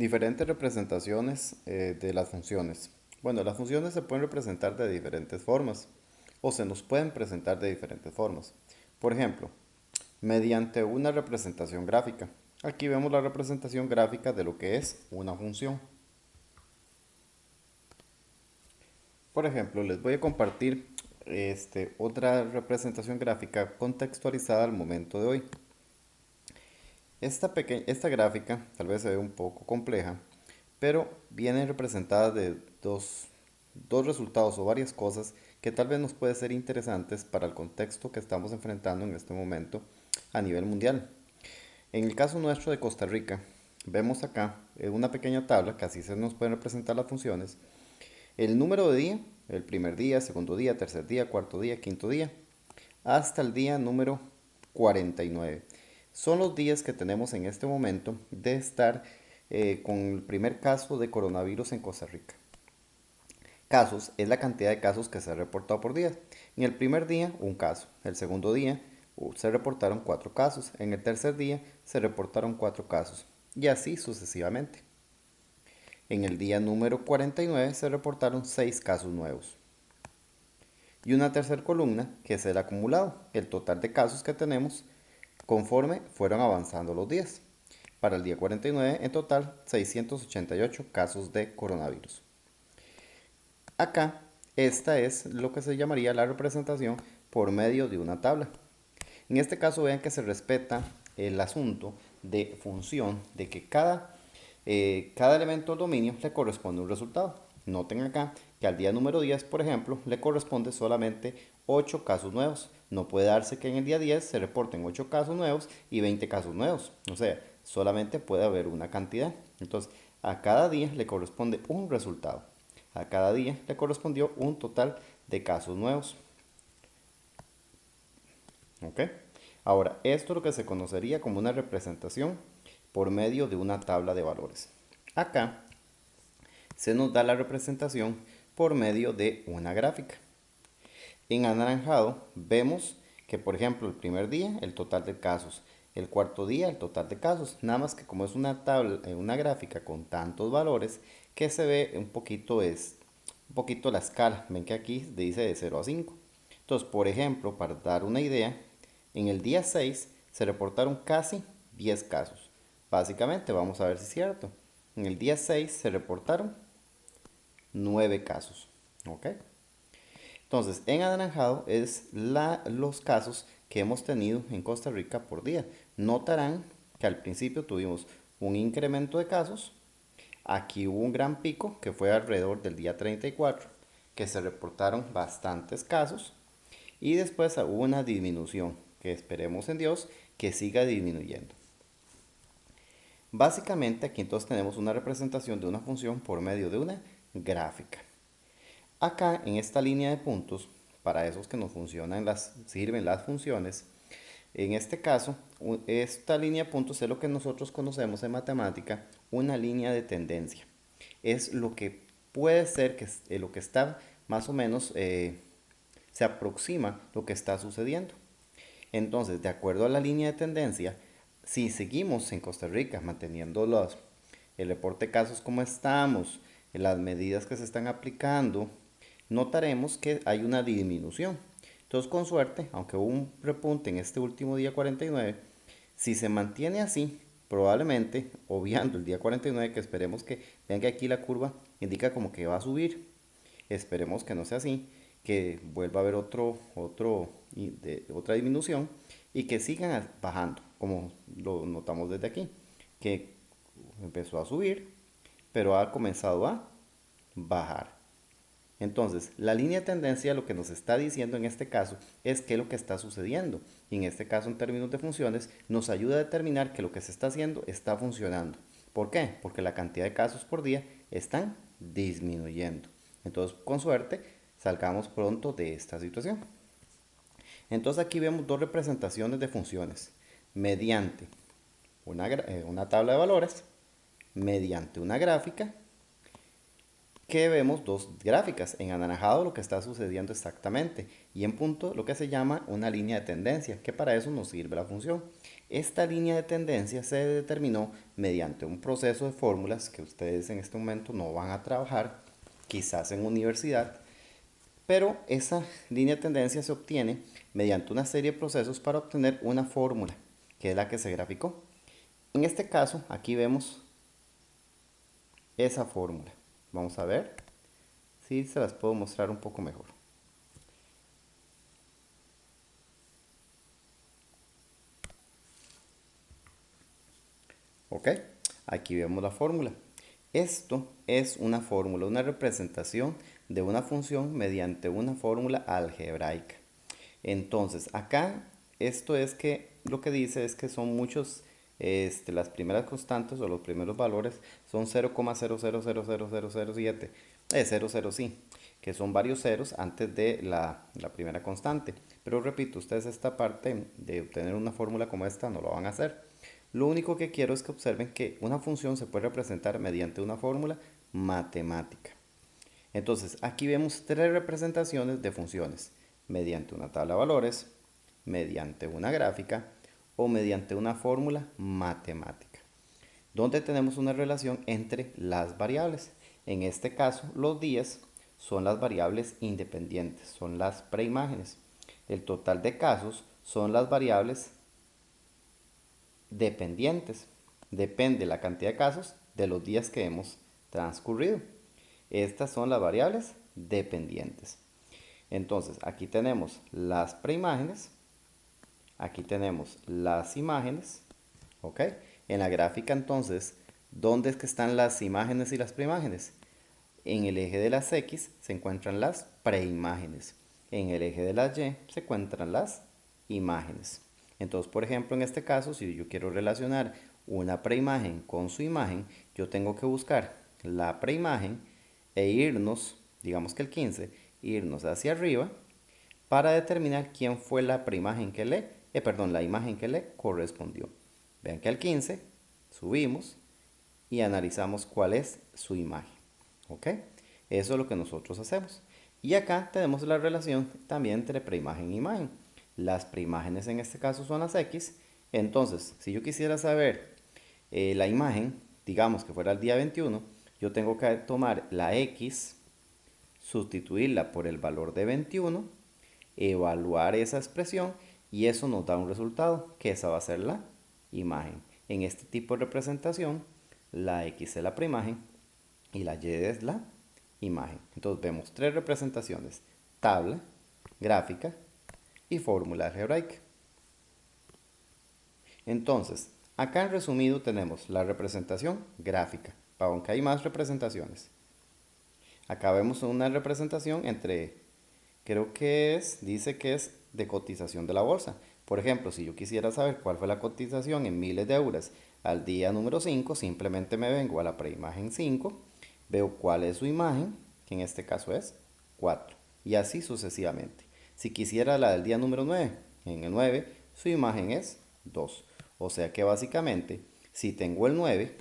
Diferentes representaciones de las funciones. Bueno, las funciones se pueden representar de diferentes formas o se nos pueden presentar de diferentes formas. Por ejemplo, mediante una representación gráfica. Aquí vemos la representación gráfica de lo que es una función. Por ejemplo, les voy a compartir otra representación gráfica contextualizada al momento de hoy. Esta gráfica tal vez se ve un poco compleja, pero viene representada de dos resultados o varias cosas que tal vez nos pueden ser interesantes para el contexto que estamos enfrentando en este momento a nivel mundial. En el caso nuestro de Costa Rica, vemos acá una pequeña tabla que así se nos pueden representar las funciones. El número de día, el primer día, segundo día, tercer día, cuarto día, quinto día, hasta el día número 49. Son los días que tenemos en este momento de estar con el primer caso de coronavirus en Costa Rica. Casos es la cantidad de casos que se ha reportado por día. En el primer día, un caso. El segundo día se reportaron 4 casos. En el tercer día se reportaron 4 casos. Y así sucesivamente. En el día número 49 se reportaron 6 casos nuevos. Y una tercera columna, que es el acumulado, el total de casos que tenemos conforme fueron avanzando los días. Para el día 49, en total, 688 casos de coronavirus. Acá, esta es lo que se llamaría la representación por medio de una tabla. En este caso, vean que se respeta el asunto de función, de que cada elemento del dominio le corresponde un resultado. Noten acá que al día número 10, por ejemplo, le corresponde solamente 8 casos nuevos. No puede darse que en el día 10 se reporten 8 casos nuevos y 20 casos nuevos. O sea, solamente puede haber una cantidad. Entonces, a cada día le corresponde un resultado. A cada día le correspondió un total de casos nuevos. ¿Ok? Ahora, esto es lo que se conocería como una representación por medio de una tabla de valores. Acá se nos da la representación por medio de una gráfica. En anaranjado vemos que, por ejemplo, el primer día el total de casos, el cuarto día el total de casos, nada más que como es una tabla, una gráfica con tantos valores que se ve un poquito la escala. Ven que aquí dice de 0 a 5. Entonces, por ejemplo, para dar una idea, en el día 6 se reportaron casi 10 casos. Básicamente, vamos a ver si es cierto. En el día 6 se reportaron 9 casos. ¿Ok? Entonces, en anaranjado es los casos que hemos tenido en Costa Rica por día. Notarán que al principio tuvimos un incremento de casos. Aquí hubo un gran pico que fue alrededor del día 34, que se reportaron bastantes casos. Y después hubo una disminución, que esperemos en Dios que siga disminuyendo. Básicamente aquí entonces tenemos una representación de una función por medio de una gráfica. Acá en esta línea de puntos, para esos que nos sirven las funciones, en este caso, esta línea de puntos es lo que nosotros conocemos en matemática una línea de tendencia. Es lo que puede ser que lo que está más o menos se aproxima lo que está sucediendo. Entonces, de acuerdo a la línea de tendencia, si seguimos en Costa Rica manteniendo el reporte de casos como estamos, las medidas que se están aplicando, notaremos que hay una disminución. Entonces, con suerte, aunque hubo un repunte en este último día 49, si se mantiene así, probablemente, obviando el día 49, que esperemos que, vean que aquí la curva indica como que va a subir, esperemos que no sea así, que vuelva a haber otra disminución y que sigan bajando, como lo notamos desde aquí, que empezó a subir, pero ha comenzado a bajar. Entonces, la línea de tendencia lo que nos está diciendo en este caso es qué es lo que está sucediendo. Y en este caso, en términos de funciones, nos ayuda a determinar que lo que se está haciendo está funcionando. ¿Por qué? Porque la cantidad de casos por día están disminuyendo. Entonces, con suerte, salgamos pronto de esta situación. Entonces, aquí vemos dos representaciones de funciones. Mediante una tabla de valores, mediante una gráfica que vemos dos gráficas. En anaranjado lo que está sucediendo exactamente y en punto lo que se llama una línea de tendencia, que para eso nos sirve la función. Esta línea de tendencia se determinó mediante un proceso de fórmulas que ustedes en este momento no van a trabajar, quizás en universidad, pero esa línea de tendencia se obtiene mediante una serie de procesos para obtener una fórmula, que es la que se graficó. En este caso, aquí vemos esa fórmula. Vamos a ver si se las puedo mostrar un poco mejor. ¿Ok? Aquí vemos la fórmula. Esto es una fórmula, una representación de una función mediante una fórmula algebraica. Entonces, acá esto es que lo que dice es que son muchos, las primeras constantes o los primeros valores son 0,000007, 00 sí, que son varios ceros antes de la primera constante. Pero repito, ustedes esta parte de obtener una fórmula como esta no lo van a hacer. Lo único que quiero es que observen que una función se puede representar mediante una fórmula matemática. Entonces, aquí vemos tres representaciones de funciones, mediante una tabla de valores, mediante una gráfica o mediante una fórmula matemática, donde tenemos una relación entre las variables. En este caso, los días son las variables independientes, son las preimágenes. El total de casos son las variables dependientes. Depende la cantidad de casos de los días que hemos transcurrido. Estas son las variables dependientes. Entonces, aquí tenemos las preimágenes, aquí tenemos las imágenes, ¿ok? En la gráfica, entonces, ¿dónde es que están las imágenes y las preimágenes? En el eje de las X se encuentran las preimágenes. En el eje de las Y se encuentran las imágenes. Entonces, por ejemplo, en este caso, si yo quiero relacionar una preimagen con su imagen, yo tengo que buscar la preimagen e irnos, digamos que el 15, irnos hacia arriba para determinar quién fue la preimagen que le, perdón, la imagen que le correspondió. Vean que al 15 subimos y analizamos cuál es su imagen. ¿Ok? Eso es lo que nosotros hacemos. Y acá tenemos la relación también entre preimagen e imagen. Las preimágenes en este caso son las X. Entonces, si yo quisiera saber la imagen, digamos que fuera el día 21, yo tengo que tomar la X, sustituirla por el valor de 21, evaluar esa expresión y eso nos da un resultado, que esa va a ser la imagen. En este tipo de representación, la X es la preimagen y la Y es la imagen. Entonces vemos tres representaciones: tabla, gráfica y fórmula algebraica. Entonces, acá en resumido tenemos la representación gráfica, aunque hay más representaciones. Acá vemos una representación entre, creo que es, dice que es de cotización de la bolsa. Por ejemplo, si yo quisiera saber cuál fue la cotización en miles de euros al día número 5, simplemente me vengo a la preimagen 5, veo cuál es su imagen, que en este caso es 4, y así sucesivamente. Si quisiera la del día número 9, en el 9 su imagen es 2. O sea que básicamente, si tengo el 9,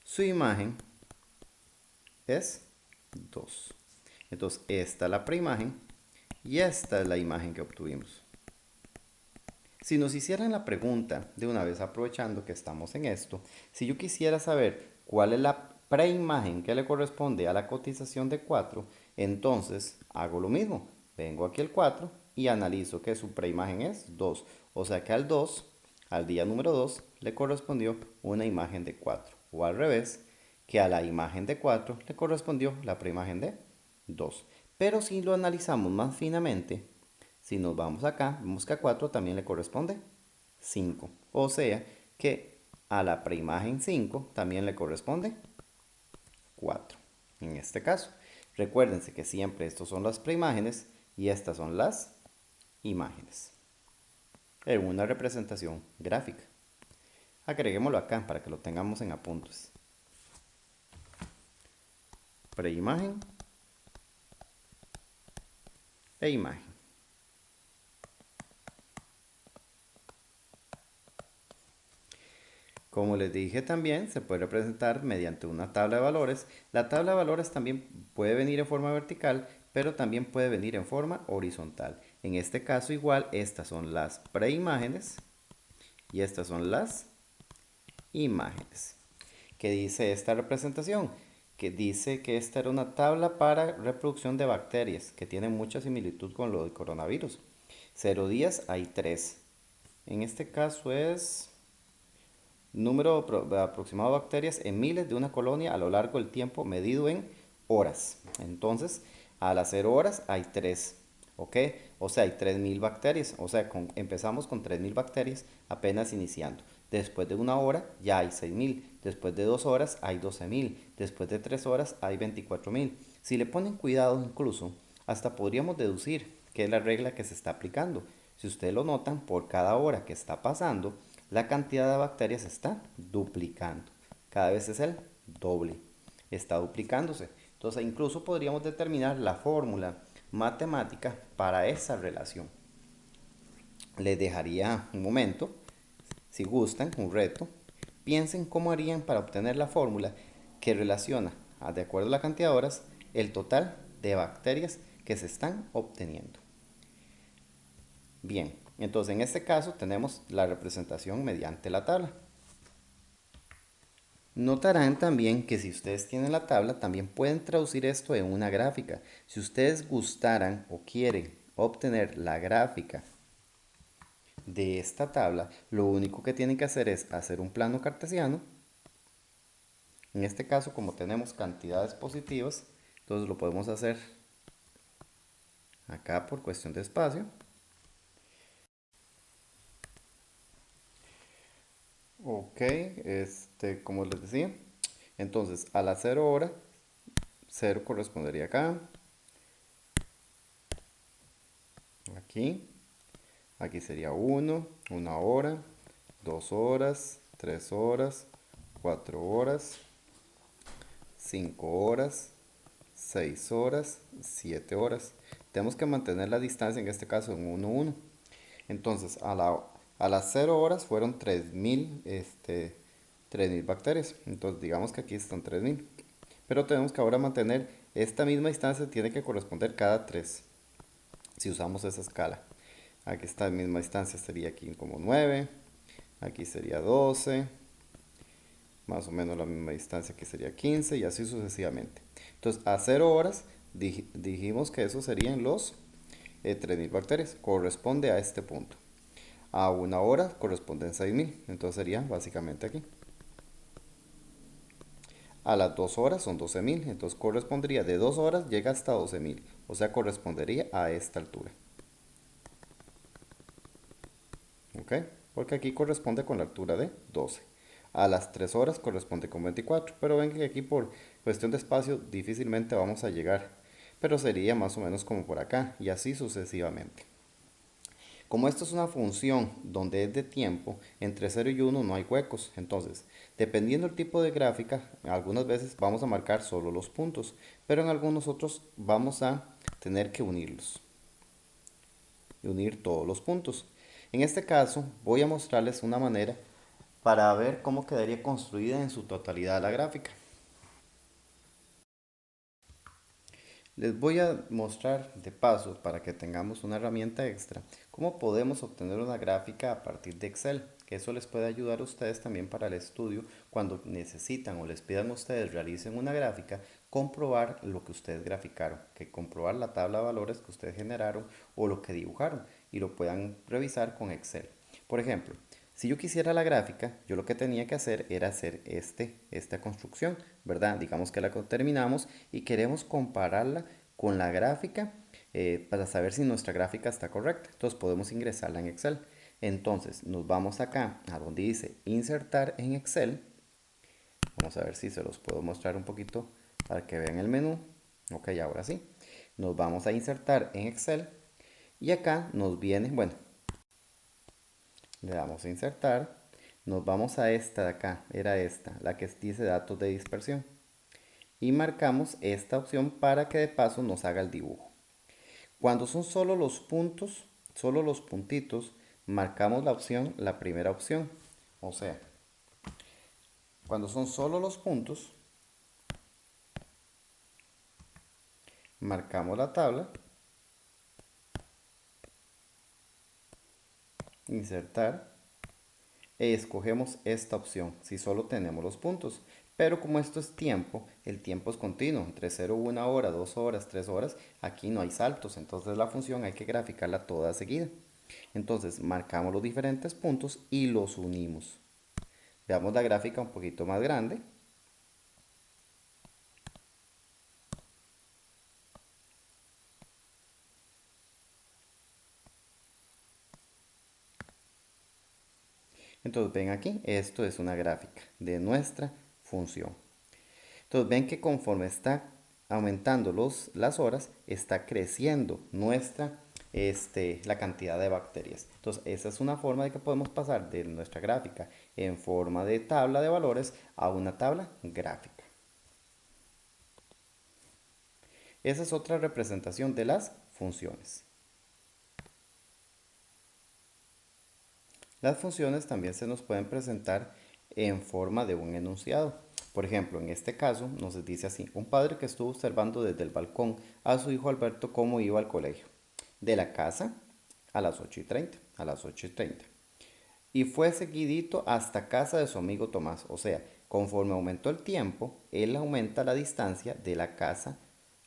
su imagen es 2. Entonces, esta es la preimagen y esta es la imagen que obtuvimos. Si nos hicieran la pregunta, de una vez aprovechando que estamos en esto, si yo quisiera saber cuál es la preimagen que le corresponde a la cotización de 4, entonces hago lo mismo. Vengo aquí al 4 y analizo que su preimagen es 2. O sea que al 2, al día número 2, le correspondió una imagen de 4. O al revés, que a la imagen de 4 le correspondió la preimagen de 2. Pero si lo analizamos más finamente, si nos vamos acá, vemos que a 4 también le corresponde 5. O sea que a la preimagen 5 también le corresponde 4. En este caso, recuérdense que siempre estos son las preimágenes y estas son las imágenes en una representación gráfica. Agreguémoslo acá para que lo tengamos en apuntes. Preimagen e imagen. Como les dije también, se puede representar mediante una tabla de valores. La tabla de valores también puede venir en forma vertical, pero también puede venir en forma horizontal. En este caso igual, estas son las preimágenes y estas son las imágenes. ¿Qué dice esta representación? Que dice que esta era una tabla para reproducción de bacterias, que tiene mucha similitud con lo del coronavirus. 0 días hay 3. En este caso es número aproximado de bacterias en miles de una colonia a lo largo del tiempo medido en horas. Entonces, a las 0 horas hay 3, ¿ok? O sea, hay 3000 bacterias. O sea, empezamos con 3000 bacterias apenas iniciando. Después de 1 hora ya hay 6000. Después de 2 horas hay 12000. Después de 3 horas hay 24000. Si le ponen cuidado incluso, hasta podríamos deducir qué es la regla que se está aplicando. Si ustedes lo notan, por cada hora que está pasando, la cantidad de bacterias está duplicando. Cada vez es el doble. Está duplicándose. Entonces incluso podríamos determinar la fórmula matemática para esa relación. Les dejaría un momento, si gustan, un reto. Piensen cómo harían para obtener la fórmula que relaciona, de acuerdo a la cantidad de horas, el total de bacterias que se están obteniendo. Bien, entonces en este caso tenemos la representación mediante la tabla. Notarán también que si ustedes tienen la tabla, también pueden traducir esto en una gráfica. Si ustedes gustaran o quieren obtener la gráfica de esta tabla, lo único que tienen que hacer es hacer un plano cartesiano. En este caso, como tenemos cantidades positivas, entonces lo podemos hacer acá por cuestión de espacio. Ok, como les decía, entonces a la 0 hora, 0 correspondería acá, aquí, aquí sería 1, 1 hora, 2 horas, 3 horas, 4 horas, 5 horas, 6 horas, 7 horas. Tenemos que mantener la distancia, en este caso en 1, 1. Entonces, a las 0 horas fueron 3000, 3000 bacterias. Entonces, digamos que aquí están 3000. Pero tenemos que ahora mantener esta misma distancia, tiene que corresponder cada 3 si usamos esa escala. Aquí esta misma distancia sería aquí como 9, aquí sería 12, más o menos la misma distancia aquí sería 15 y así sucesivamente. Entonces, a 0 horas dijimos que eso serían los 3000 bacterias, corresponde a este punto. A 1 hora corresponden 6000, entonces sería básicamente aquí. A las 2 horas son 12000, entonces correspondería de 2 horas llega hasta 12000, o sea, correspondería a esta altura. ¿Ok? Porque aquí corresponde con la altura de 12. A las 3 horas corresponde con 24, pero ven que aquí por cuestión de espacio difícilmente vamos a llegar, pero sería más o menos como por acá y así sucesivamente. Como esto es una función donde es de tiempo, entre 0 y 1 no hay huecos. Entonces, dependiendo del tipo de gráfica, algunas veces vamos a marcar solo los puntos, pero en algunos otros vamos a tener que unirlos. Y unir todos los puntos. En este caso, voy a mostrarles una manera para ver cómo quedaría construida en su totalidad la gráfica. Les voy a mostrar de paso, para que tengamos una herramienta extra, cómo podemos obtener una gráfica a partir de Excel, que eso les puede ayudar a ustedes también para el estudio cuando necesitan o les pidan a ustedes realicen una gráfica, comprobar lo que ustedes graficaron, que comprobar la tabla de valores que ustedes generaron o lo que dibujaron y lo puedan revisar con Excel. Por ejemplo, si yo quisiera la gráfica, yo lo que tenía que hacer era hacer esta construcción, ¿verdad? Digamos que la terminamos y queremos compararla con la gráfica para saber si nuestra gráfica está correcta. Entonces podemos ingresarla en Excel. Entonces nos vamos acá a donde dice insertar en Excel. Vamos a ver si se los puedo mostrar un poquito para que vean el menú. Ok, ahora sí. Nos vamos a insertar en Excel y acá nos viene, bueno, le damos a insertar, nos vamos a esta de acá, era esta, la que dice datos de dispersión. Y marcamos esta opción para que de paso nos haga el dibujo. Cuando son solo los puntos, solo los puntitos, marcamos la opción, la primera opción. O sea, Cuando son solo los puntos, marcamos la tabla, insertar, e escogemos esta opción si solo tenemos los puntos. Pero como esto es tiempo, el tiempo es continuo, entre 0, 1 hora, 2 horas, 3 horas, aquí no hay saltos, entonces la función hay que graficarla toda seguida. Entonces marcamos los diferentes puntos y los unimos. Veamos la gráfica un poquito más grande. Entonces ven aquí, esto es una gráfica de nuestra función. Entonces ven que conforme está aumentando las horas, está creciendo la cantidad de bacterias. Entonces esa es una forma de que podemos pasar de nuestra gráfica en forma de tabla de valores a una tabla gráfica. Esa es otra representación de las funciones. Las funciones también se nos pueden presentar en forma de un enunciado. Por ejemplo, en este caso nos dice así: un padre que estuvo observando desde el balcón a su hijo Alberto cómo iba al colegio, de la casa a las 8:30, a las 8:30. Y fue seguidito hasta casa de su amigo Tomás. O sea, conforme aumentó el tiempo, él aumenta la distancia de la casa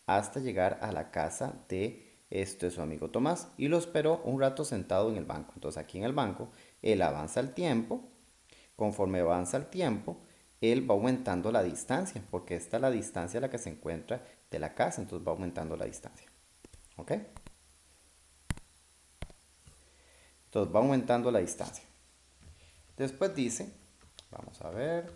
hasta llegar a la casa de su amigo Tomás. Y lo esperó un rato sentado en el banco. Entonces aquí en el banco, él avanza el tiempo. Conforme avanza el tiempo, él va aumentando la distancia, porque esta es la distancia a la que se encuentra de la casa. Entonces va aumentando la distancia. ¿Ok? Entonces va aumentando la distancia. Después dice, vamos a ver,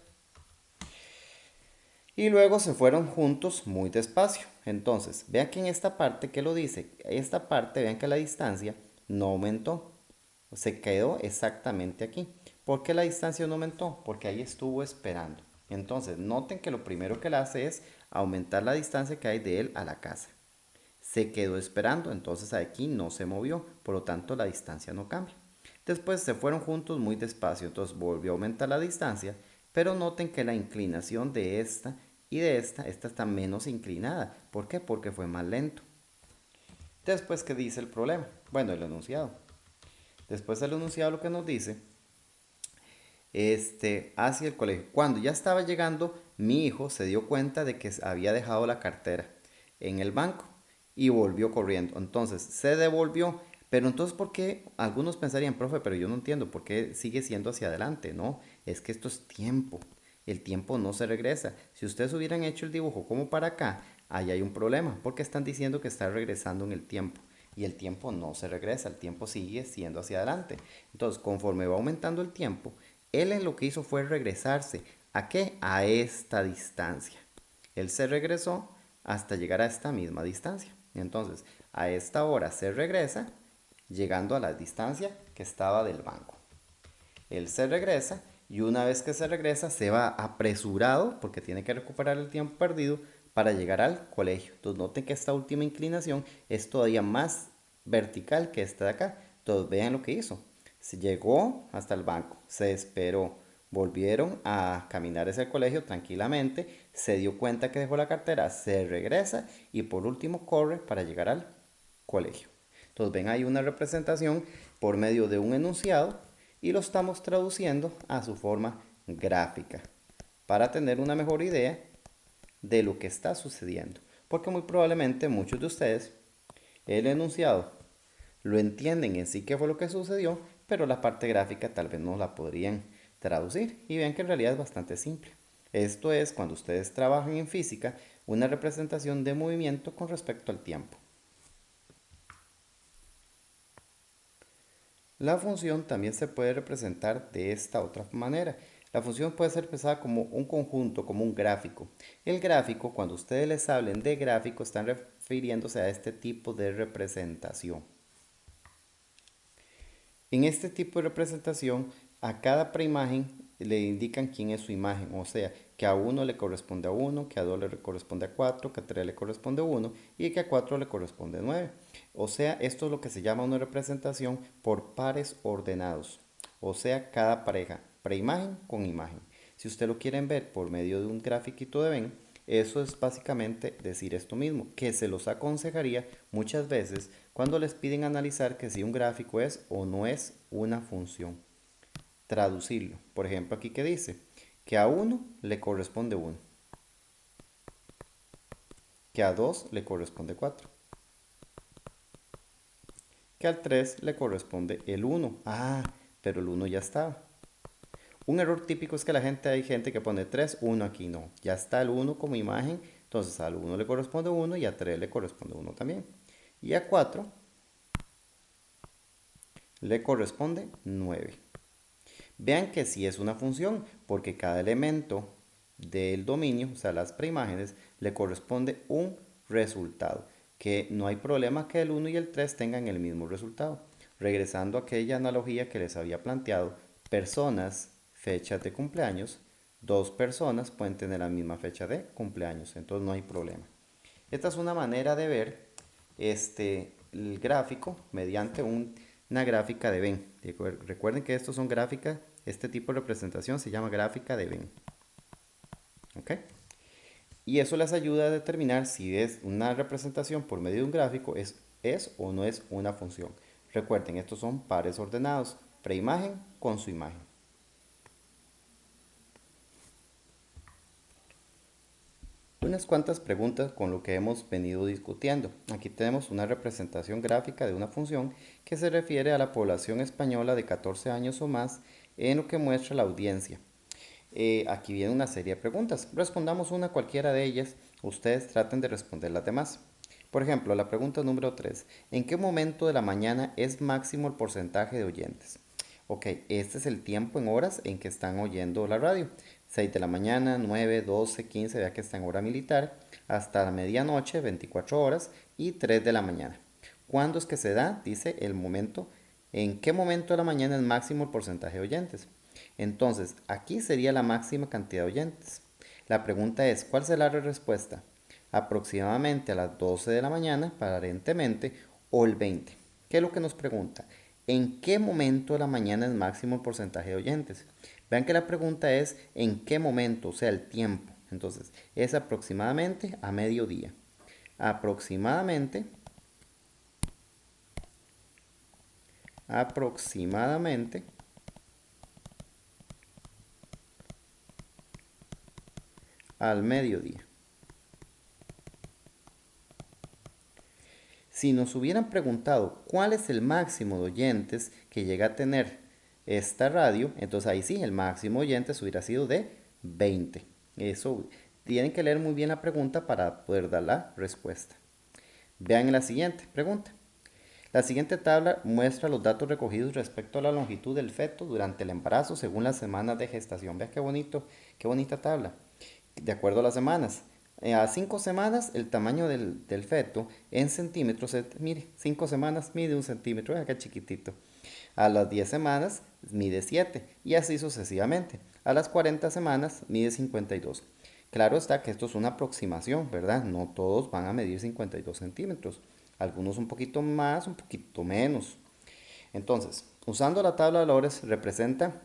y luego se fueron juntos muy despacio. Entonces, vean que en esta parte que lo dice, esta parte, vean que la distancia no aumentó, se quedó exactamente aquí. ¿Por qué la distancia no aumentó? Porque ahí estuvo esperando. Entonces, noten que lo primero que él hace es aumentar la distancia que hay de él a la casa. Se quedó esperando, entonces aquí no se movió, por lo tanto la distancia no cambia. Después se fueron juntos muy despacio, entonces volvió a aumentar la distancia, pero noten que la inclinación de esta y de esta está menos inclinada. ¿Por qué? Porque fue más lento. Después, ¿qué dice el problema? Bueno, el enunciado. Después el enunciado lo que nos dice, hacia el colegio. Cuando ya estaba llegando, mi hijo se dio cuenta de que había dejado la cartera en el banco y volvió corriendo. Entonces se devolvió. Pero entonces, ¿por qué? Algunos pensarían, profe, pero yo no entiendo por qué sigue siendo hacia adelante. No, es que esto es tiempo. El tiempo no se regresa. Si ustedes hubieran hecho el dibujo como para acá, ahí hay un problema, porque están diciendo que está regresando en el tiempo. Y el tiempo no se regresa, el tiempo sigue siendo hacia adelante. Entonces, conforme va aumentando el tiempo, él en lo que hizo fue regresarse. ¿A qué? A esta distancia. Él se regresó hasta llegar a esta misma distancia. Entonces, a esta hora se regresa, llegando a la distancia que estaba del banco. Él se regresa y una vez que se regresa se va apresurado porque tiene que recuperar el tiempo perdido para llegar al colegio. Entonces noten que esta última inclinación es todavía más vertical que esta de acá. Entonces vean lo que hizo. Se llegó hasta el banco, se esperó, volvieron a caminar hacia el colegio tranquilamente, se dio cuenta que dejó la cartera, se regresa y por último corre para llegar al colegio. Entonces ven ahí una representación por medio de un enunciado y lo estamos traduciendo a su forma gráfica para tener una mejor idea de lo que está sucediendo. Porque muy probablemente muchos de ustedes el enunciado lo entienden en sí qué fue lo que sucedió, pero la parte gráfica tal vez no la podrían traducir y vean que en realidad es bastante simple. Esto es cuando ustedes trabajan en física una representación de movimiento con respecto al tiempo. La función también se puede representar de esta otra manera. La función puede ser pensada como un conjunto, como un gráfico. El gráfico, cuando ustedes les hablen de gráfico, están refiriéndose a este tipo de representación. En este tipo de representación, a cada preimagen le indican quién es su imagen, o sea, que a 1 le corresponde a 1, que a 2 le corresponde a 4, que a 3 le corresponde a 1 y que a 4 le corresponde a 9. O sea, esto es lo que se llama una representación por pares ordenados, o sea, cada pareja, preimagen con imagen. Si usted lo quieren ver por medio de un grafiquito de Venn, eso es básicamente decir esto mismo, que se los aconsejaría muchas veces cuando les piden analizar que si un gráfico es o no es una función. Traducirlo. Por ejemplo, aquí que dice que a uno le corresponde uno, que a 2 le corresponde 4, que al 3 le corresponde el uno. Ah, pero el uno ya estaba. Un error típico es que hay gente que pone 3 1 aquí, no. Ya está el uno como imagen, entonces al uno le corresponde uno y a 3 le corresponde uno también. Y a 4 le corresponde 9. Vean que sí es una función, porque cada elemento del dominio, o sea, las preimágenes, le corresponde un resultado, que no hay problema que el uno y el 3 tengan el mismo resultado. Regresando a aquella analogía que les había planteado, personas, fechas de cumpleaños, dos personas pueden tener la misma fecha de cumpleaños, entonces no hay problema. Esta es una manera de ver el gráfico mediante una gráfica de Venn. Recuerden que estos son gráficas, este tipo de representación se llama gráfica de Venn. ¿Ok? Y eso les ayuda a determinar si es una representación por medio de un gráfico, es o no es una función. Recuerden, estos son pares ordenados, preimagen con su imagen. Unas cuantas preguntas con lo que hemos venido discutiendo. Aquí tenemos una representación gráfica de una función que se refiere a la población española de 14 años o más en lo que muestra la audiencia. Aquí viene una serie de preguntas. Respondamos una cualquiera de ellas. Ustedes traten de responder las demás. Por ejemplo, la pregunta número 3. ¿En qué momento de la mañana es máximo el porcentaje de oyentes? Ok, este es el tiempo en horas en que están oyendo la radio. 6 de la mañana, 9, 12, 15, vea que está en hora militar, hasta la medianoche, 24 horas, y 3 de la mañana. ¿Cuándo es que se da? Dice el momento. ¿En qué momento de la mañana es máximo el porcentaje de oyentes? Entonces, aquí sería la máxima cantidad de oyentes. La pregunta es, ¿cuál será la respuesta? Aproximadamente a las 12 de la mañana, aparentemente, o el 20. ¿Qué es lo que nos pregunta? ¿En qué momento de la mañana es máximo el porcentaje de oyentes? Vean que la pregunta es ¿en qué momento? O sea, el tiempo. Entonces, es aproximadamente a mediodía. Aproximadamente, aproximadamente al mediodía. Si nos hubieran preguntado cuál es el máximo de oyentes que llega a tener esta radio, entonces ahí sí, el máximo de oyentes hubiera sido de 20. Eso, tienen que leer muy bien la pregunta para poder dar la respuesta. Vean la siguiente pregunta. La siguiente tabla muestra los datos recogidos respecto a la longitud del feto durante el embarazo según las semanas de gestación. Vean qué bonito, qué bonita tabla. De acuerdo a las semanas. A 5 semanas el tamaño del feto en centímetros, mire, 5 semanas mide 1 centímetro, vean qué chiquitito. A las 10 semanas mide 7 y así sucesivamente. A las 40 semanas mide 52. Claro está que esto es una aproximación, ¿verdad? No todos van a medir 52 centímetros. Algunos un poquito más, un poquito menos. Entonces, usando la tabla de valores representa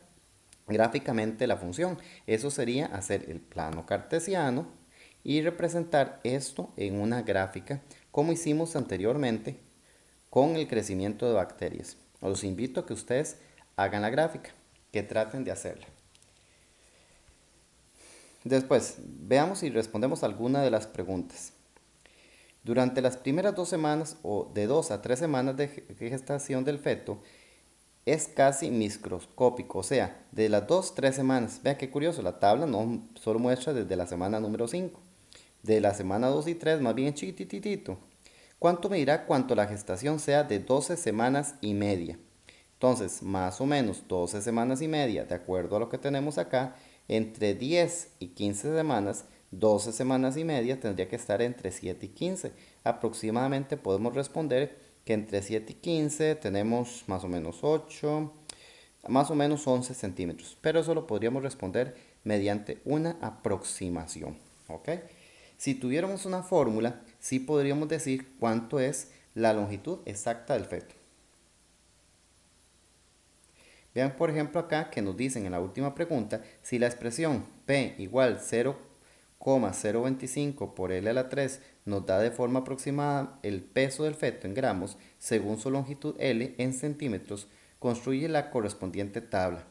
gráficamente la función. Eso sería hacer el plano cartesiano y representar esto en una gráfica como hicimos anteriormente con el crecimiento de bacterias. Los invito a que ustedes hagan la gráfica, que traten de hacerla. Después, veamos si respondemos alguna de las preguntas. Durante las primeras 2 semanas o de 2 a 3 semanas de gestación del feto, es casi microscópico, o sea, de las 2, 3 semanas. Vea qué curioso, la tabla no solo muestra desde la semana número 5. De la semana 2 y 3, más bien chiquititito. ¿Cuánto medirá cuanto la gestación sea de 12 semanas y media? Entonces, más o menos 12 semanas y media, de acuerdo a lo que tenemos acá, entre 10 y 15 semanas, 12 semanas y media tendría que estar entre 7 y 15. Aproximadamente podemos responder que entre 7 y 15 tenemos más o menos 8, más o menos 11 centímetros. Pero eso lo podríamos responder mediante una aproximación. ¿Ok? Si tuviéramos una fórmula, sí podríamos decir cuánto es la longitud exacta del feto. Vean por ejemplo acá que nos dicen en la última pregunta si la expresión P igual 0,025 por L a la 3 nos da de forma aproximada el peso del feto en gramos según su longitud L en centímetros, construye la correspondiente tabla.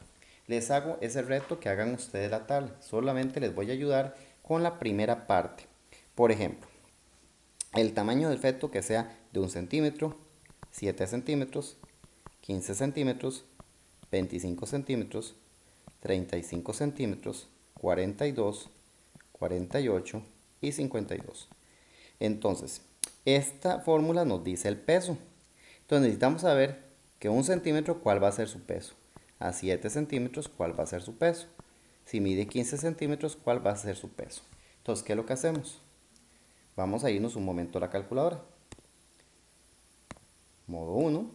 Les hago ese reto que hagan ustedes la tabla, solamente les voy a ayudar con la primera parte. Por ejemplo, el tamaño del feto que sea de 1 centímetro, 7 centímetros, 15 centímetros, 25 centímetros, 35 centímetros, 42, 48 y 52. Entonces, esta fórmula nos dice el peso. Entonces necesitamos saber que 1 centímetro, ¿cuál va a ser su peso? A 7 centímetros, ¿cuál va a ser su peso? Si mide 15 centímetros, ¿cuál va a ser su peso? Entonces, ¿qué es lo que hacemos? Vamos a irnos un momento a la calculadora. Modo 1.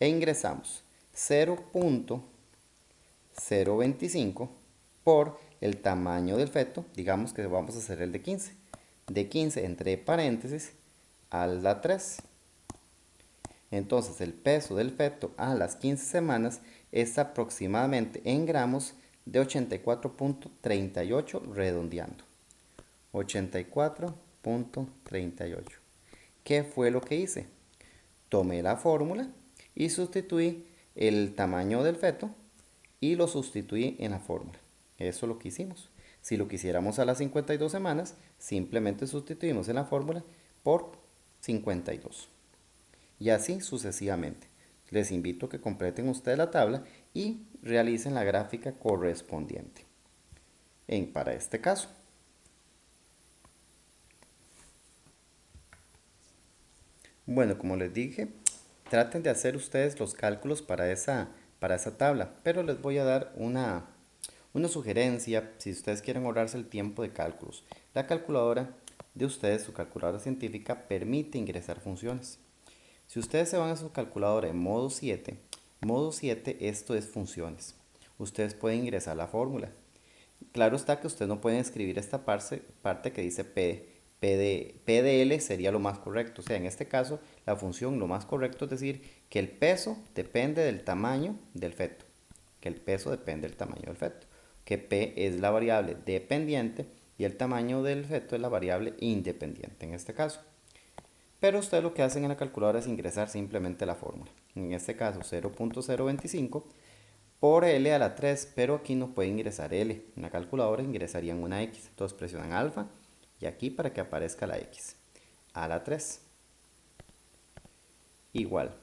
E ingresamos 0,025 por el tamaño del feto. Digamos que vamos a hacer el de 15. De 15 entre paréntesis a la 3. Entonces el peso del feto a las 15 semanas es aproximadamente en gramos de 84,38 redondeando. 84,38. ¿Qué fue lo que hice? Tomé la fórmula y sustituí el tamaño del feto y lo sustituí en la fórmula. Eso es lo que hicimos. Si lo quisiéramos a las 52 semanas, simplemente sustituimos en la fórmula por 52. Y así sucesivamente. Les invito a que completen ustedes la tabla y realicen la gráfica correspondiente. Para este caso. Bueno, como les dije, traten de hacer ustedes los cálculos para esa tabla, pero les voy a dar una sugerencia si ustedes quieren ahorrarse el tiempo de cálculos. La calculadora de ustedes, su calculadora científica, permite ingresar funciones. Si ustedes se van a su calculadora en modo 7 esto es funciones. Ustedes pueden ingresar la fórmula. Claro está que usted no puede escribir esta parte que dice PDL sería lo más correcto. O sea, en este caso, la función lo más correcto es decir que el peso depende del tamaño del feto. Que el peso depende del tamaño del feto. Que P es la variable dependiente y el tamaño del feto es la variable independiente en este caso. Pero ustedes lo que hacen en la calculadora es ingresar simplemente la fórmula. En este caso 0,025 por L a la 3, pero aquí no puede ingresar L. En la calculadora ingresarían una X. Entonces presionan alfa y aquí para que aparezca la X. A la 3. Igual.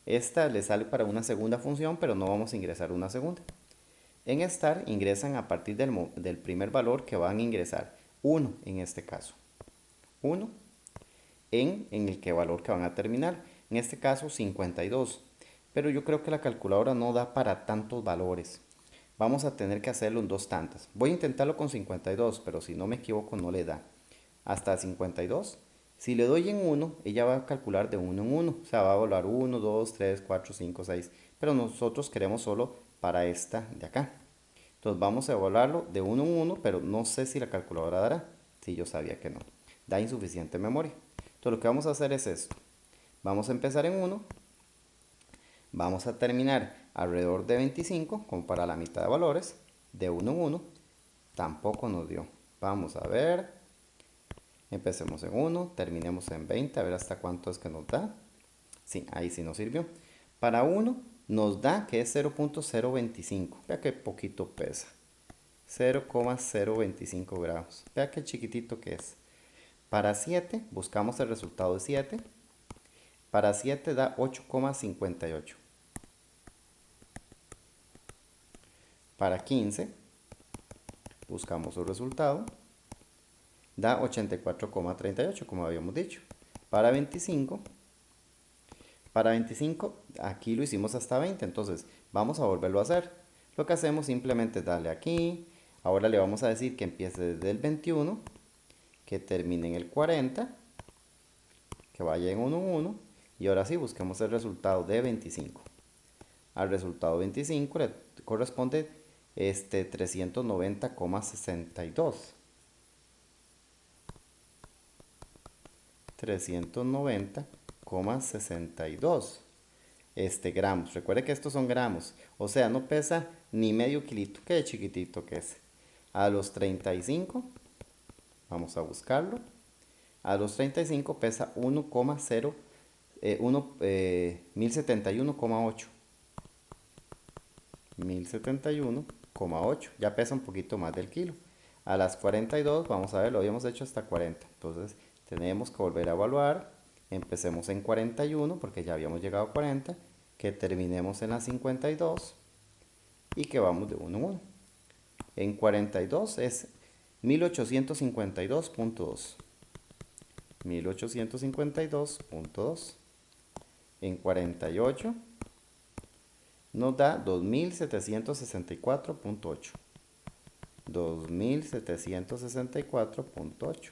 Esta le sale para una segunda función, pero no vamos a ingresar una segunda. En estar ingresan a partir del primer valor que van a ingresar. 1 en este caso. 1 en el que valor que van a terminar. En este caso 52. Pero yo creo que la calculadora no da para tantos valores. Vamos a tener que hacerlo en dos tantas. Voy a intentarlo con 52, pero si no me equivoco no le da. Hasta 52. Si le doy en 1, ella va a calcular de 1 en 1. O sea, va a evaluar 1, 2, 3, 4, 5, 6. Pero nosotros queremos solo para esta de acá. Entonces vamos a evaluarlo de 1 en 1, pero no sé si la calculadora dará. Si yo sabía que no. Da insuficiente memoria. Entonces lo que vamos a hacer es esto. Vamos a empezar en 1. Vamos a terminar alrededor de 25, como para la mitad de valores. De 1 en 1. Tampoco nos dio. Vamos a ver. Empecemos en 1, terminemos en 20, a ver hasta cuánto es que nos da. Sí, ahí sí nos sirvió. Para 1 nos da que es 0,025. Vea que poquito pesa. 0,025 gramos. Vea qué chiquitito que es. Para 7 buscamos el resultado de 7. Para 7 da 8,58. Para 15 buscamos el resultado. Da 84,38 como habíamos dicho. Para 25 aquí lo hicimos hasta 20, entonces vamos a volverlo a hacer. Lo que hacemos simplemente es darle aquí. Ahora le vamos a decir que empiece desde el 21, que termine en el 40, que vaya en 1 en 1. Y ahora sí, busquemos el resultado de 25. Al resultado 25 le corresponde 390,62. 390,62. gramos. Recuerde que estos son gramos, o sea, no pesa ni medio kilito, qué chiquitito que es. A los 35, vamos a buscarlo. A los 35 pesa 1,0, 1071,8. 1071,8, ya pesa un poquito más del kilo. A las 42, vamos a ver, lo habíamos hecho hasta 40. Entonces, tenemos que volver a evaluar. Empecemos en 41 porque ya habíamos llegado a 40. Que terminemos en la 52 y que vamos de 1 en 1. En 42 es 1852,2. 1852,2. En 48 nos da 2764,8. 2764,8.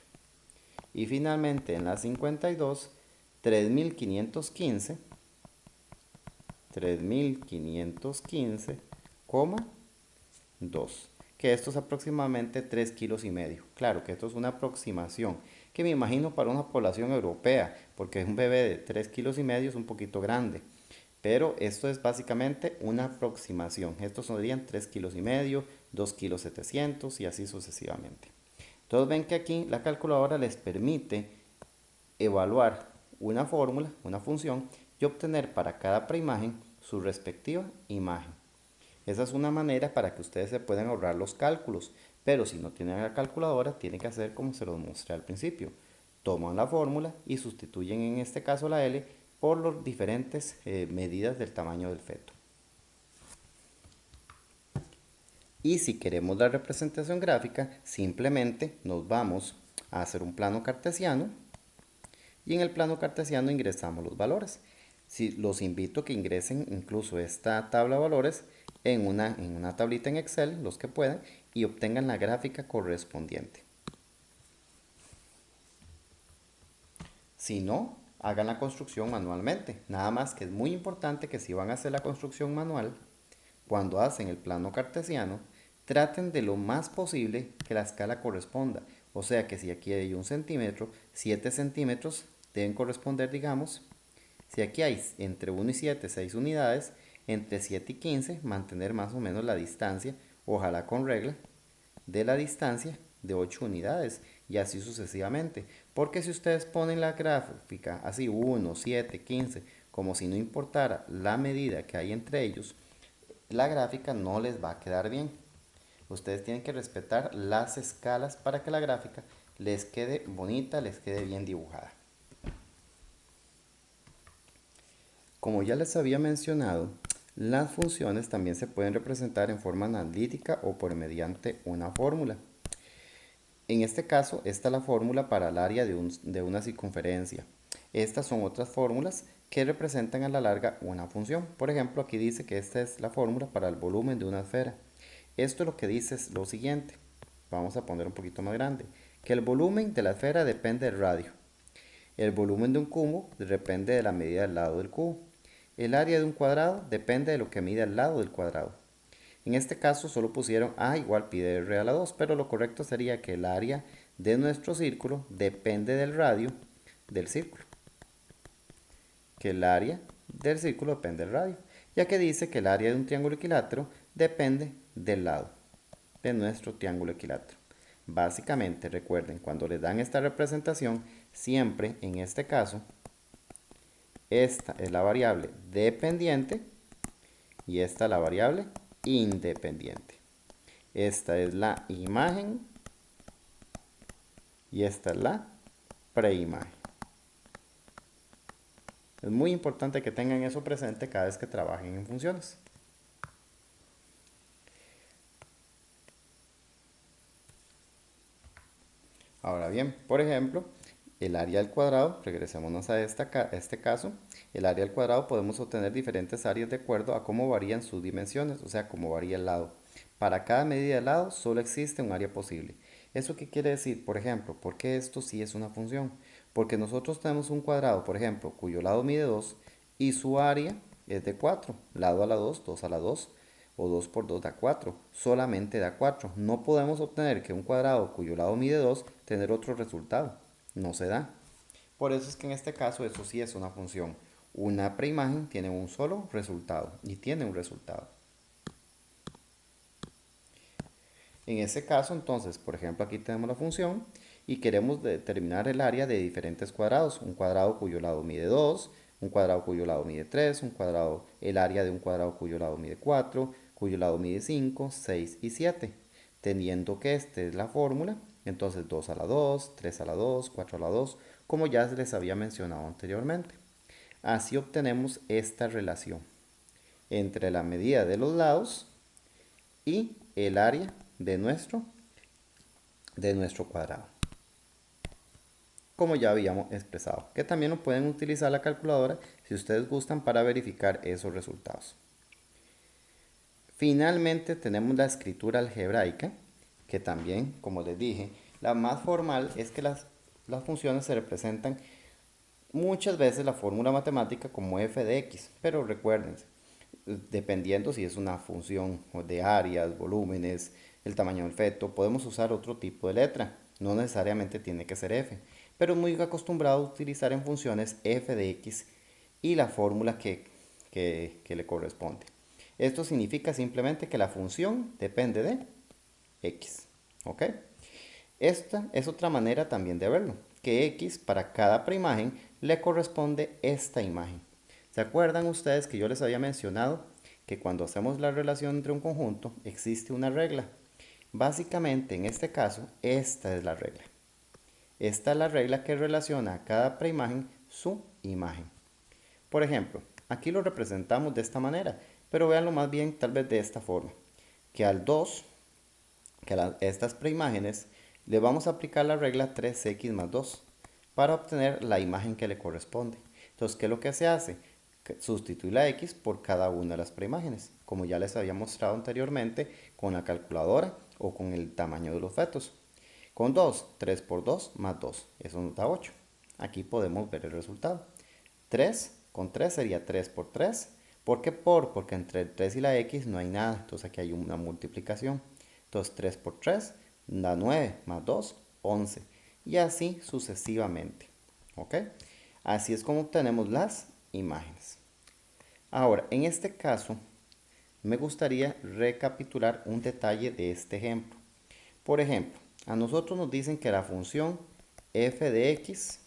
Y finalmente en la 52, 3515. 3515,2. Que esto es aproximadamente 3 kilos y medio. Claro que esto es una aproximación que me imagino para una población europea, porque un bebé de 3 kilos y medio es un poquito grande. Pero esto es básicamente una aproximación. Estos serían 3 kilos y medio, 2 kilos 700 y así sucesivamente. Entonces ven que aquí la calculadora les permite evaluar una fórmula, una función y obtener para cada preimagen su respectiva imagen. Esa es una manera para que ustedes se puedan ahorrar los cálculos, pero si no tienen la calculadora tienen que hacer como se los mostré al principio. Toman la fórmula y sustituyen en este caso la L por las diferentes medidas del tamaño del feto. Y si queremos la representación gráfica, simplemente nos vamos a hacer un plano cartesiano y en el plano cartesiano ingresamos los valores. Si los invito a que ingresen incluso esta tabla de valores en una tablita en Excel, los que puedan, y obtengan la gráfica correspondiente. Si no, hagan la construcción manualmente. Nada más que es muy importante que si van a hacer la construcción manual, cuando hacen el plano cartesiano, traten de lo más posible que la escala corresponda. O sea que si aquí hay 1 centímetro, 7 centímetros deben corresponder, digamos, si aquí hay entre 1 y 7, 6 unidades, entre 7 y 15, mantener más o menos la distancia, ojalá con regla, de la distancia de 8 unidades y así sucesivamente. Porque si ustedes ponen la gráfica así 1, 7, 15, como si no importara la medida que hay entre ellos, la gráfica no les va a quedar bien. Ustedes tienen que respetar las escalas para que la gráfica les quede bonita, les quede bien dibujada. Como ya les había mencionado, las funciones también se pueden representar en forma analítica o por mediante una fórmula. En este caso, esta es la fórmula para el área de una circunferencia. Estas son otras fórmulas que representan a la larga una función. Por ejemplo, aquí dice que esta es la fórmula para el volumen de una esfera. Esto lo que dice es lo siguiente. Vamos a poner un poquito más grande. Que el volumen de la esfera depende del radio. El volumen de un cubo depende de la medida del lado del cubo. El área de un cuadrado depende de lo que mide al lado del cuadrado. En este caso solo pusieron A igual pi de r a la 2, pero lo correcto sería que el área de nuestro círculo depende del radio del círculo. Que el área del círculo depende del radio, ya que dice que el área de un triángulo equilátero depende del lado de nuestro triángulo equilátero. Básicamente, recuerden, cuando les dan esta representación, siempre en este caso, esta es la variable dependiente y esta la variable independiente. Esta es la imagen y esta es la preimagen. Es muy importante que tengan eso presente cada vez que trabajen en funciones. Ahora bien, por ejemplo, el área al cuadrado, regresémonos a este caso, el área al cuadrado podemos obtener diferentes áreas de acuerdo a cómo varían sus dimensiones, o sea, cómo varía el lado. Para cada medida de lado solo existe un área posible. ¿Eso qué quiere decir? Por ejemplo, ¿por qué esto sí es una función? Porque nosotros tenemos un cuadrado, por ejemplo, cuyo lado mide 2 y su área es de 4, lado a la 2, 2 a la 2, o 2 por 2 da 4, solamente da 4. No podemos obtener que un cuadrado cuyo lado mide 2 tener otro resultado, no se da. Por eso es que en este caso eso sí es una función. Una preimagen tiene un solo resultado y tiene un resultado. En ese caso, entonces, por ejemplo, aquí tenemos la función y queremos determinar el área de diferentes cuadrados. Un cuadrado cuyo lado mide 2, un cuadrado cuyo lado mide 3, un cuadrado, el área de un cuadrado cuyo lado mide 4, cuyo lado mide 5, 6 y 7. Teniendo que esta es la fórmula, entonces 2 a la 2, 3 a la 2, 4 a la 2, como ya se les había mencionado anteriormente. Así obtenemos esta relación entre la medida de los lados y el área de nuestro cuadrado, como ya habíamos expresado, que también lo pueden utilizar la calculadora si ustedes gustan para verificar esos resultados. Finalmente tenemos la escritura algebraica, que también, como les dije, la más formal es que las funciones se representan muchas veces la fórmula matemática como f de x, pero recuerden, dependiendo si es una función de áreas, volúmenes, el tamaño del feto, podemos usar otro tipo de letra. No necesariamente tiene que ser f, pero es muy acostumbrado a utilizar en funciones f de x y la fórmula que le corresponde. Esto significa simplemente que la función depende de x. ¿Ok? Esta es otra manera también de verlo, que x para cada preimagen le corresponde esta imagen. ¿Se acuerdan ustedes que yo les había mencionado que cuando hacemos la relación entre un conjunto existe una regla? Básicamente en este caso esta es la regla. Esta es la regla que relaciona a cada preimagen su imagen. Por ejemplo, aquí lo representamos de esta manera, pero véanlo más bien tal vez de esta forma, que al 2, que a estas preimágenes le vamos a aplicar la regla 3x más 2 para obtener la imagen que le corresponde. Entonces, ¿qué es lo que se hace? Sustituir la x por cada una de las preimágenes, como ya les había mostrado anteriormente con la calculadora o con el tamaño de los fetos. Con 2, 3 por 2 más 2, eso nos da 8. Aquí podemos ver el resultado. 3 con 3 sería 3 por 3. ¿Por qué por? Porque entre el 3 y la x no hay nada, entonces aquí hay una multiplicación. Entonces 3 por 3 da 9 más 2, 11. Y así sucesivamente. ¿Ok? Así es como obtenemos las imágenes. Ahora, en este caso, me gustaría recapitular un detalle de este ejemplo. Por ejemplo, a nosotros nos dicen que la función f de x,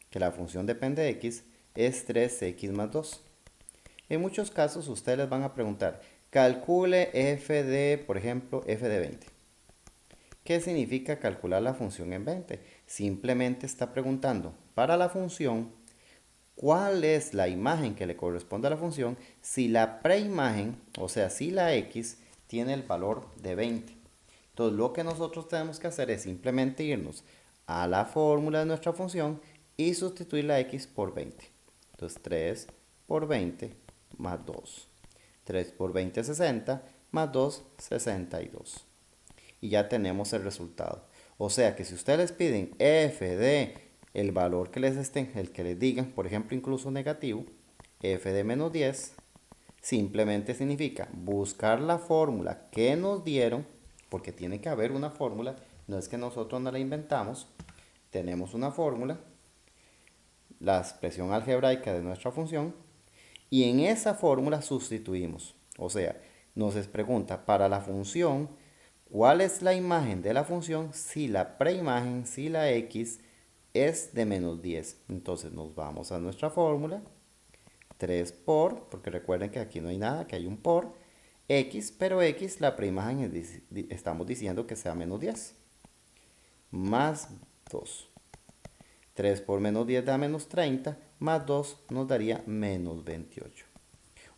que la función depende de x, es 3x más 2. En muchos casos ustedes les van a preguntar, calcule f de, por ejemplo, f de 20. ¿Qué significa calcular la función en 20? Simplemente está preguntando para la función cuál es la imagen que le corresponde a la función si la preimagen, o sea, si la x tiene el valor de 20. Entonces lo que nosotros tenemos que hacer es simplemente irnos a la fórmula de nuestra función y sustituir la x por 20. Entonces 3 por 20 más 2. 3 por 20 es 60, más 2, 62. Y ya tenemos el resultado. O sea que si ustedes les piden f de el valor que les estén, el que les digan, por ejemplo incluso negativo, f de menos 10, simplemente significa buscar la fórmula que nos dieron, porque tiene que haber una fórmula, no es que nosotros no la inventamos, tenemos una fórmula, la expresión algebraica de nuestra función, y en esa fórmula sustituimos. O sea, nos pregunta para la función, ¿cuál es la imagen de la función si la preimagen, si la x es de menos 10? Entonces nos vamos a nuestra fórmula, 3 por, porque recuerden que aquí no hay nada, que hay un por, x, pero x la preimagen estamos diciendo que sea menos 10, más 2. 3 por menos 10 da menos 30, más 2 nos daría menos 28.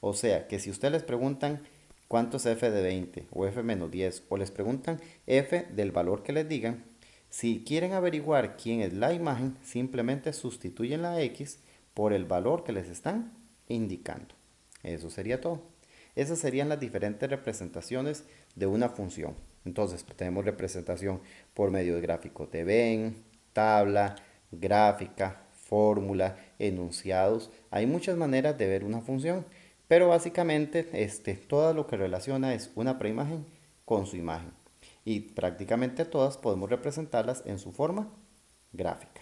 O sea que si ustedes les preguntan cuánto es f de 20 o f menos 10 o les preguntan f del valor que les digan, si quieren averiguar quién es la imagen, simplemente sustituyen la x por el valor que les están indicando. Eso sería todo. Esas serían las diferentes representaciones de una función. Entonces tenemos representación por medio de gráficos de Venn, tabla, gráfica, fórmula, enunciados. Hay muchas maneras de ver una función, pero básicamente todo lo que relaciona es una preimagen con su imagen. Y prácticamente todas podemos representarlas en su forma gráfica.